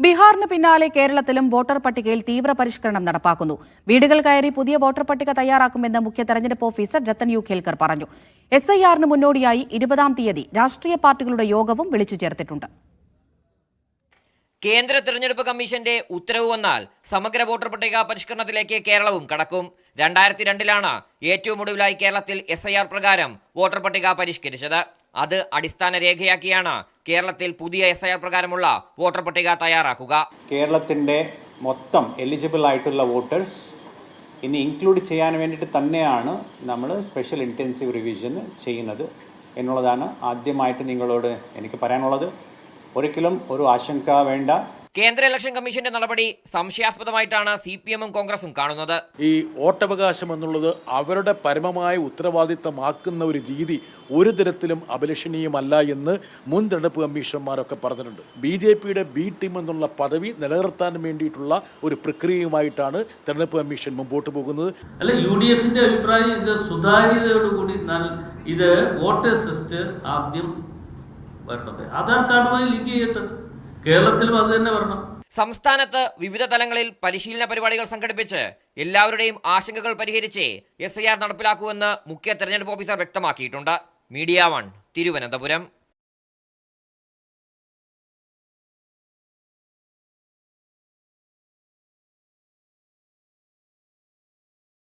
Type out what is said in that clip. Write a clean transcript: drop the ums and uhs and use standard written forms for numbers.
ബീഹാറിന് പിന്നാലെ കേരളത്തിലും വോട്ടർ പട്ടികയിൽ തീവ്ര പരിഷ്കരണം നടപ്പാക്കുന്നു. വീടുകൾ കയറി പുതിയ വോട്ടർ പട്ടിക തയ്യാറാക്കുമെന്ന് മുഖ്യ തെരഞ്ഞെടുപ്പ് ഓഫീസർ രത്തൻ യു ഖേൽക്കർ പറഞ്ഞു. SIR-ന് മുന്നോടിയായി 20-ാം തീയതി രാഷ്ട്രീയ പാർട്ടികളുടെ യോഗവും വിളിച്ചു ചേർത്തിട്ടുണ്ട്. കേന്ദ്ര തെരഞ്ഞെടുപ്പ് കമ്മീഷന്റെ ഉത്തരവ് വന്നാൽ സമഗ്ര വോട്ടർ പട്ടിക പരിഷ്കരണത്തിലേക്ക് കേരളവും കടക്കും. 2002-ലാണ് ഏറ്റവും ഒടുവിലായി കേരളത്തിൽ SIR പ്രകാരം വോട്ടർ പട്ടിക പരിഷ്കരിച്ചത്. അത് അടിസ്ഥാന രേഖയാക്കിയാണ് കേരളത്തിൽ പുതിയ SIR പ്രകാരമുള്ള വോട്ടർ പട്ടിക തയ്യാറാക്കുക. കേരളത്തിന്റെ മൊത്തം എലിജിബിൾ ആയിട്ടുള്ള വോട്ടേഴ്സ് ഇനി ഇൻക്ലൂഡ് ചെയ്യാൻ വേണ്ടിയിട്ട് തന്നെയാണ് നമ്മൾ സ്പെഷ്യൽ ഇൻറ്റൻസീവ് റിവിഷൻ ചെയ്യുന്നത് എന്നുള്ളതാണ് ആദ്യമായിട്ട് നിങ്ങളോട് എനിക്ക് പറയാനുള്ളത്. ഒരിക്കലും ഒരു ആശങ്ക വേണ്ട. കേന്ദ്ര ഇലക്ഷൻ കമ്മീഷന്റെ നടപടി സംശയാസ്പദമായിട്ടാണ് CPM-ഉം കോൺഗ്രസും കാണുന്നത്. ഈ വോട്ടവകാശം എന്നുള്ളത് അവരുടെ പരമമായ ഉത്തരവാദിത്തമാക്കുന്ന ഒരു രീതി ഒരു തരത്തിലും അഭിലഷണീയമല്ല എന്ന് മുൻ തെരഞ്ഞെടുപ്പ് കമ്മീഷന്മാരൊക്കെ പറഞ്ഞിട്ടുണ്ട്. BJP-യുടെ B ടീം എന്നുള്ള പദവി നിലനിർത്താൻ വേണ്ടിയിട്ടുള്ള ഒരു പ്രക്രിയയുമായിട്ടാണ് തെരഞ്ഞെടുപ്പ് കമ്മീഷൻ മുമ്പോട്ട് പോകുന്നത്. അല്ല, UDF-ന്റെ അഭിപ്രായം ഇത് സുതാര്യതയോടുകൂടി ഇത് വോട്ടേഴ്സ് ലിസ്റ്റ് ആദ്യം വരണത് ആധാർ കാർഡുമായി ലിങ്ക് ചെയ്യട്ടെ. കേരളത്തിലും അത് തന്നെ വരണം. സംസ്ഥാനത്ത് വിവിധ തലങ്ങളിൽ പരിശീലന പരിപാടികൾ സംഘടിപ്പിച്ച് എല്ലാവരുടെയും ആശങ്കകൾ പരിഹരിച്ച് SIR നടപ്പിലാക്കുമെന്ന് മുഖ്യ തെരഞ്ഞെടുപ്പ് ഓഫീസർ വ്യക്തമാക്കിയിട്ടുണ്ട്. മീഡിയ 1 തിരുവനന്തപുരം.